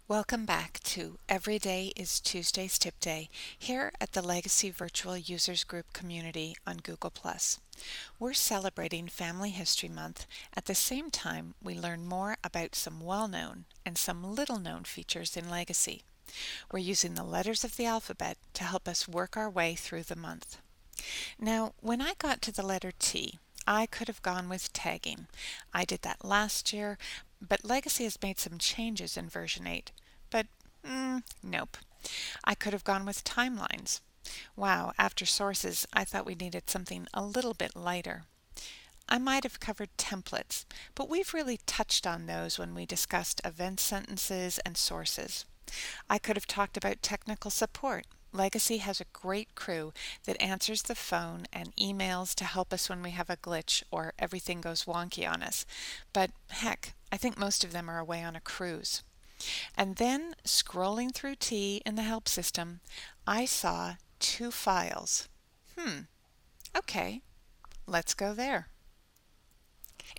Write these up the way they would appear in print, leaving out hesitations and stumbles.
Welcome back to Every Day is Tuesday's Tip Day here at the Legacy Virtual Users Group community on Google+. We're celebrating Family History Month. At the same time, we learn more about some well-known and some little-known features in Legacy. We're using the letters of the alphabet to help us work our way through the month. Now, when I got to the letter T, I could have gone with tagging. I did that last year, but Legacy has made some changes in version 8. But nope. I could have gone with timelines. Wow, after sources, I thought we needed something a little bit lighter. I might have covered templates, but we've really touched on those when we discussed event sentences and sources. I could have talked about technical support. Legacy has a great crew that answers the phone and emails to help us when we have a glitch or everything goes wonky on us. But heck, I think most of them are away on a cruise. And then, scrolling through T in the help system, I saw two files. Okay, let's go there.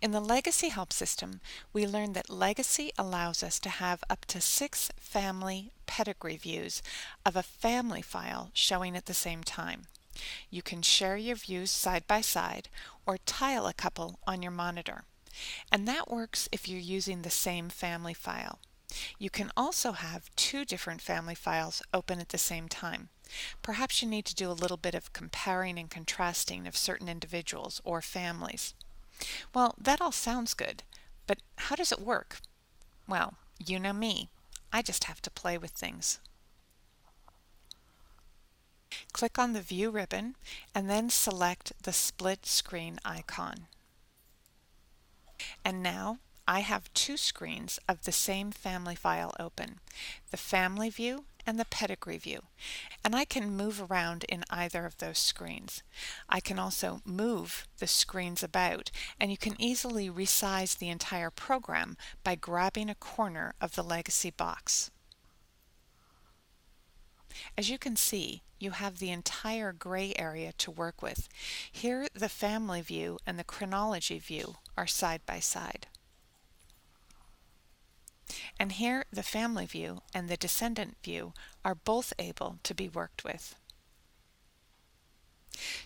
In the Legacy Help System, we learned that Legacy allows us to have up to 6 family pedigree views of a family file showing at the same time. You can share your views side by side or tile a couple on your monitor. And that works if you're using the same family file. You can also have 2 different family files open at the same time. Perhaps you need to do a little bit of comparing and contrasting of certain individuals or families. Well, that all sounds good, but how does it work? Well, you know me. I just have to play with things. Click on the View ribbon and then select the split screen icon. And now I have 2 screens of the same family file open, the Family View and the Pedigree View, and I can move around in either of those screens. I can also move the screens about, and you can easily resize the entire program by grabbing a corner of the Legacy box. As you can see, you have the entire gray area to work with. Here, the Family View and the Chronology View are side by side. And here the Family View and the Descendant View are both able to be worked with.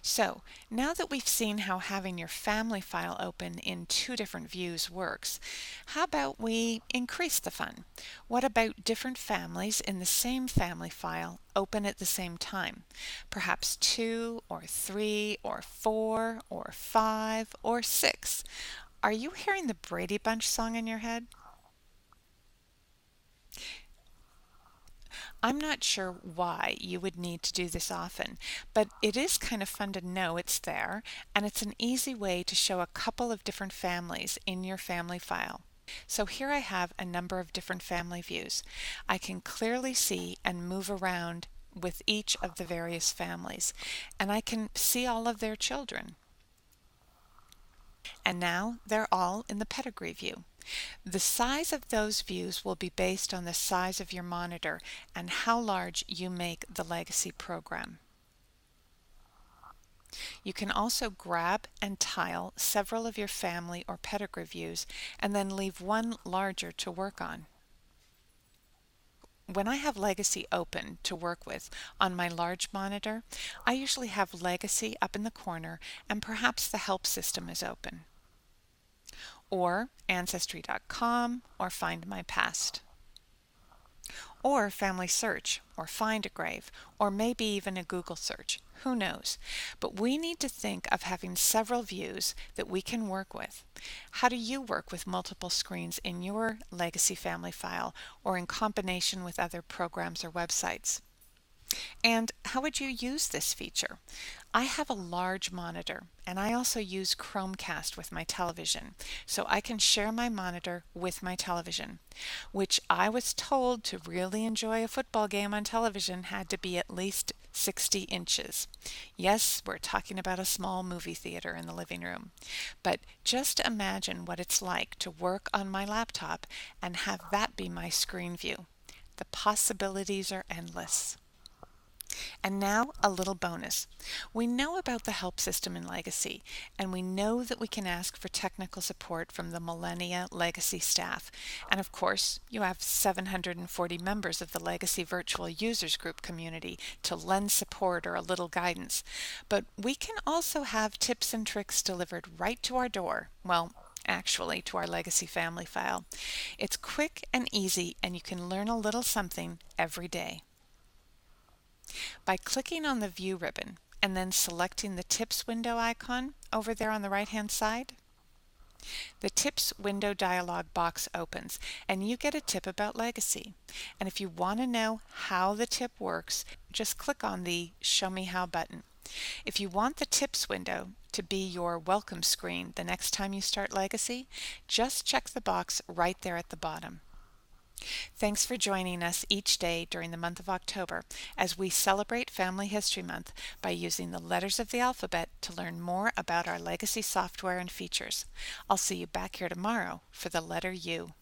So, now that we've seen how having your family file open in 2 different views works, how about we increase the fun? What about different families in the same family file open at the same time? Perhaps 2 or 3 or 4 or 5 or 6. Are you hearing the Brady Bunch song in your head? I'm not sure why you would need to do this often, but it is kind of fun to know it's there, and it's an easy way to show a couple of different families in your family file. So here I have a number of different family views. I can clearly see and move around with each of the various families, and I can see all of their children. And now they're all in the pedigree view. The size of those views will be based on the size of your monitor and how large you make the Legacy program. You can also grab and tile several of your family or pedigree views and then leave one larger to work on. When I have Legacy open to work with on my large monitor, I usually have Legacy up in the corner and perhaps the help system is open, or Ancestry.com, or Find My Past, or Family Search, or Find a Grave, or maybe even a Google search. Who knows? But we need to think of having several views that we can work with. How do you work with multiple screens in your Legacy family file or in combination with other programs or websites? And how would you use this feature? I have a large monitor and I also use Chromecast with my television, so I can share my monitor with my television, which I was told to really enjoy a football game on television had to be at least 60 inches. Yes, we're talking about a small movie theater in the living room, but just imagine what it's like to work on my laptop and have that be my screen view. The possibilities are endless. And now a little bonus. We know about the help system in Legacy, and we know that we can ask for technical support from the Millennia Legacy staff. And of course, you have 740 members of the Legacy Virtual Users Group community to lend support or a little guidance. But we can also have tips and tricks delivered right to our door. Well, actually, to our Legacy family file. It's quick and easy, and you can learn a little something every day. By clicking on the View ribbon and then selecting the Tips window icon over there on the right-hand side, the Tips window dialog box opens and you get a tip about Legacy. And if you want to know how the tip works, just click on the Show Me How button. If you want the Tips window to be your welcome screen the next time you start Legacy, just check the box right there at the bottom. Thanks for joining us each day during the month of October as we celebrate Family History Month by using the letters of the alphabet to learn more about our Legacy software and features. I'll see you back here tomorrow for the letter U.